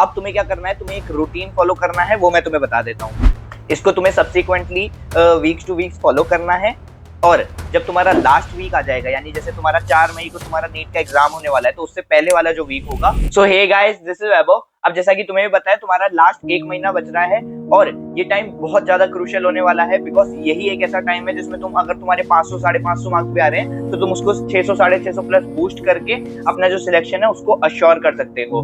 अब तुम्हें क्या करना है, तुम्हें एक रूटीन फॉलो करना है, वो मैं तुम्हें बता देता हूँ। इसको तुम्हें subsequently weeks two weeks follow करना है। और जब तुम्हारा लास्ट वीक आ जाएगा, यानी जैसे तुम्हारा 4 मई को तुम्हारा नीट का एग्जाम होने वाला है, तो उससे पहले वाला जो वीक होगा। सो हे गाइस, दिस इज वैभव। अब जैसा कि तुम्हें भी बताया, तुम्हारा लास्ट 1 महीना बच रहा है और ये टाइम बहुत ज्यादा क्रूशियल होने वाला है, बिकॉज यही एक ऐसा टाइम है जिसमें तुम, अगर तुम्हारे 500 550 मार्क्स भी आ रहे हैं, तो तुम उसको 600 650 प्लस बूस्ट करके अपना जो सिलेक्शन है उसको अश्योर कर सकते हो।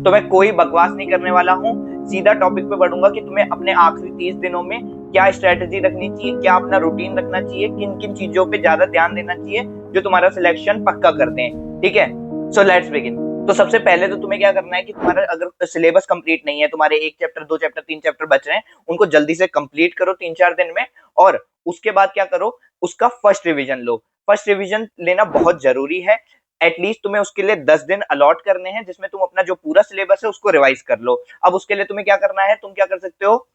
तो मैं कोई बकवास नहीं करने वाला हूँ, सीधा टॉपिक पे बढ़ूंगा कि तुम्हें अपने आखिरी 30 दिनों में क्या स्ट्रेटेजी रखनी चाहिए, क्या अपना रूटीन रखना चाहिए, किन किन चीजों पे ज्यादा ध्यान देना चाहिए जो तुम्हारा सिलेक्शन पक्का कर दें। ठीक है, सो लेट्स बिगिन। तो सबसे पहले तो तुम्हें क्या करना है कि तुम्हारा अगर सिलेबस कंप्लीट नहीं है, तुम्हारे 1 चैप्टर 2 चैप्टर 3 चैप्टर बच रहे हैं, उनको जल्दी से कंप्लीट करो 3-4 दिन में। और उसके बाद क्या करो, उसका फर्स्ट रिवीजन लो। फर्स्ट रिवीजन लेना बहुत जरूरी है। एटलीस्ट तुम्हें उसके लिए 10 दिन अलॉट करने हैं, जिसमें तुम अपना जो पूरा सिलेबस है उसको रिवाइज कर लो। अब उसके लिए तुम्हें क्या करना है, तुम क्या कर सकते हो,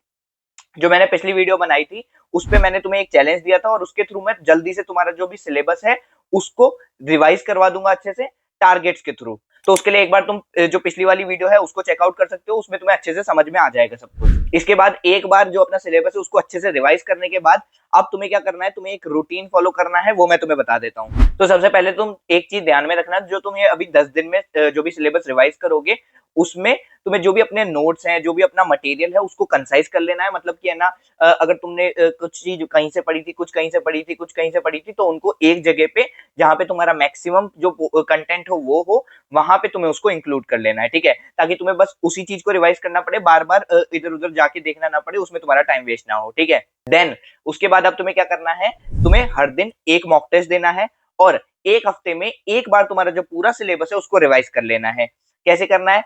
जो मैंने पिछली वीडियो बनाई थी उस पे मैंने तुम्हें एक चैलेंज दिया था, और उसके थ्रू मैं जल्दी से तुम्हारा जो भी सिलेबस है उसको रिवाइज करवा दूंगा अच्छे से, टारगेट्स के थ्रू। तो उसके लिए एक बार तुम जो पिछली वाली वीडियो है उसको चेकआउट कर सकते हो, उसमें तुम्हें अच्छे से समझ में आ जाएगा सब कुछ। इसके बाद एक बार जो अपना सिलेबस है उसको अच्छे से रिवाइज करने के बाद अब तुम्हें क्या करना है, तुम्हें एक रूटीन फॉलो करना है, वो मैं तुम्हें बता देता हूँ। तो सबसे पहले तुम एक चीज ध्यान में रखना, जो तुम ये अभी 10 दिन में जो भी सिलेबस रिवाइज करोगे, उसमें तुम्हें जो भी अपने नोट्स हैं, जो भी अपना मटेरियल है, उसको कंसाइज कर लेना है। मतलब कि है ना, अगर तुमने कुछ चीज कहीं से पढ़ी थी, कुछ कहीं से पढ़ी थी, कुछ कहीं से पढ़ी थी, तो उनको एक जगह पे, जहां पे तुम्हारा मैक्सिमम जो कंटेंट हो वो हो, वहां पे तुम्हें उसको इंक्लूड कर लेना है। ठीक है, ताकि तुम्हें बस उसी चीज को रिवाइज करना पड़े, बार बार इधर उधर जाके देखना ना पड़े, उसमें तुम्हारा टाइम वेस्ट ना हो। ठीक है, देन उसके बाद अब तुम्हें क्या करना है, तुम्हें हर दिन एक मॉक टेस्ट देना है, और एक हफ्ते में एक बार तुम्हारा जो पूरा सिलेबस है उसको रिवाइज कर लेना है। कैसे करना है,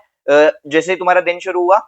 जैसे तुम्हारा दिन शुरू हुआ,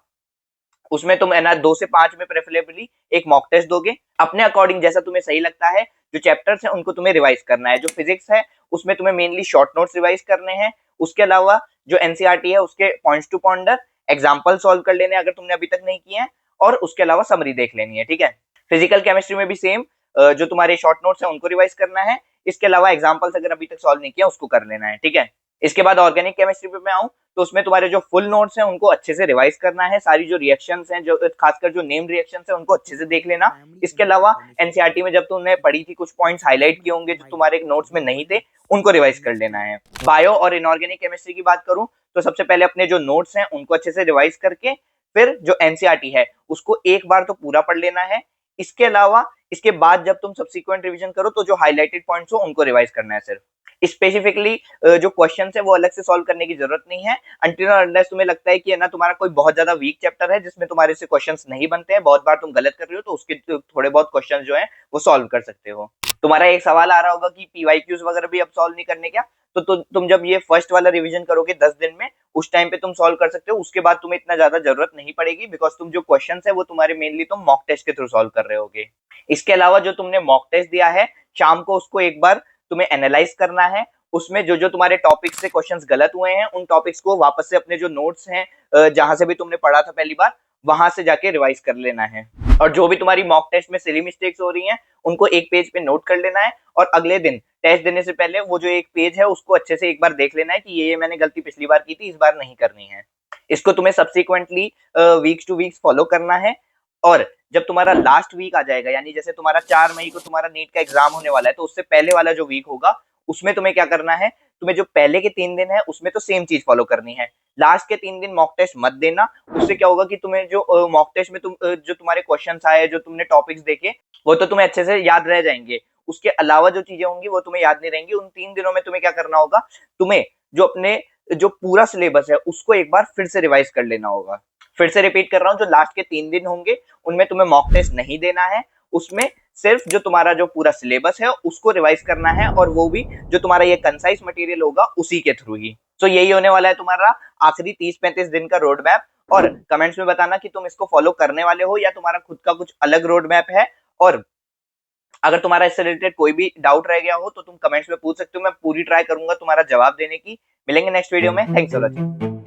उसमें तुम है ना 2 से 5 में प्रेफरेबली एक मॉक टेस्ट दोगे, अपने अकॉर्डिंग जैसा तुम्हें सही लगता है। जो चैप्टर्स हैं उनको तुम्हें रिवाइज करना है। जो फिजिक्स है उसमें तुम्हें मेनली शॉर्ट नोट्स रिवाइज करने हैं। उसके अलावा जो एनसीईआरटी है उसके points to ponder, example solve कर लेने अगर तुमने अभी तक नहीं किए हैं, और उसके अलावा समरी देख लेनी है। ठीक है, फिजिकल केमिस्ट्री में भी सेम, जो तुम्हारे शॉर्ट नोट्स हैं उनको रिवाइज करना है। इसके अलावा एग्जाम्पल्स अगर अभी तक सॉल्व नहीं किया उसको कर लेना है। ठीक है, इसके बाद ऑर्गेनिक केमिस्ट्री पे मैं आऊं, तो उसमें तुम्हारे जो फुल नोट्स हैं उनको अच्छे से रिवाइज करना है। सारी जो रिएक्शंस हैं, जो खासकर जो नेम रिएक्शंस हैं, उनको अच्छे से देख लेना। इसके अलावा एनसीईआरटी में जब तुमने पढ़ी थी, कुछ पॉइंट्स हाईलाइट किए होंगे जो तुम्हारे नोट्स में नहीं थे, उनको रिवाइज कर लेना है। बायो और इनऑर्गेनिक केमिस्ट्री की बात करूं, तो सबसे पहले अपने जो नोट्स हैं उनको अच्छे से रिवाइज करके फिर जो एनसीईआरटी है उसको एक बार तो पूरा पढ़ लेना है। इसके अलावा इसके बाद जब तुम सब्सिक्वेंट रिवीजन करो, तो जो हाईलाइटेड पॉइंट्स हो उनको रिवाइज करना है सिर्फ। स्पेसिफिकली जो क्वेश्चन है वो अलग से सॉल्व करने की जरूरत नहीं है, अंटिल अनलेस तुम्हें लगता है कि है ना तुम्हारा कोई बहुत ज्यादा वीक चैप्टर है जिसमें तुम्हारे से क्वेश्चंस नहीं बनते हैं, बहुत बार तुम गलत कर रहे हो, तो उसके थोड़े बहुत क्वेश्चंस जो है वो सॉल्व कर सकते हो। तुम्हारा एक सवाल आ रहा होगा कि पीवाईक्यूज वगैरह भी अब सॉल्व नहीं करने क्या, तो तुम जब ये फर्स्ट वाला रिवीजन करोगे 10 दिन में, उस टाइम पे तुम सॉल्व कर सकते हो। उसके बाद तुम्हें इतना ज्यादा जरूरत नहीं पड़ेगी, बिकॉज तुम जो क्वेश्चन है वो तुम्हारे मेनली तुम मॉक टेस्ट के थ्रू सॉल्व कर रहे होगे। इसके अलावा जो तुमने मॉक टेस्ट दिया है, शाम को उसको एक बार तुम्हें एनालाइज करना है। उसमें जो जो तुम्हारे टॉपिक्स से क्वेश्चंस गलत हुए हैं, उन टॉपिक्स को वापस से अपने जो नोट्स हैं, जहां से भी तुमने पढ़ा था पहली बार, वहां से जाके रिवाइज कर लेना है। और जो भी तुम्हारी मॉक टेस्ट में सिली मिस्टेक्स हो रही हैं, उनको एक पेज पे नोट कर लेना है, और अगले दिन टेस्ट देने से पहले वो जो एक पेज है उसको अच्छे से एक बार देख लेना है कि ये मैंने गलती पिछली बार की थी, इस बार नहीं करनी है। इसको तुम्हें subsequently weeks two weeks follow करना है। और जब तुम्हारा लास्ट वीक आ जाएगा, यानी जैसे तुम्हारा 4 मई को तुम्हारा नीट का एग्जाम होने वाला है, तो उससे पहले वाला जो वीक होगा, उसमें तुम्हें क्या करना है, तुम्हें जो पहले के 3 दिन है उसमें तो सेम चीज फॉलो करनी है। लास्ट के 3 दिन मॉक टेस्ट मत देना। उससे क्या होगा कि तुम्हें जो मॉक टेस्ट में जो तुम्हारे क्वेश्चन आए, जो तुमने टॉपिक्स देखे, वो तो तुम्हें अच्छे से याद रह जाएंगे। उसके अलावा जो चीजें होंगी वो तुम्हें याद नहीं रहेंगी। उन 3 दिनों में तुम्हें क्या करना होगा, तुम्हें जो अपने जो पूरा सिलेबस है उसको एक बार फिर से रिवाइज कर लेना होगा। फिर से रिपीट कर रहा हूँ, जो लास्ट के 3 दिन होंगे उनमें तुम्हें मॉक टेस्ट नहीं देना है। उसमें सिर्फ जो तुम्हारा जो पूरा सिलेबस है उसको रिवाइज करना है, और वो भी जो तुम्हारा ये कंसाइज मटेरियल होगा उसी के थ्रू ही। तो यही होने वाला है तुम्हारा आखिरी 30-35 दिन का रोड मैप। और कमेंट्स में बताना कि तुम इसको फॉलो करने वाले हो या तुम्हारा खुद का कुछ अलग रोड मैप है। और अगर तुम्हारा इससे रिलेटेड कोई भी डाउट रह गया हो तो तुम कमेंट्स में पूछ सकते हो, मैं पूरी ट्राई करूंगा तुम्हारा जवाब देने की। मिलेंगे नेक्स्ट वीडियो में। Thanks for watching.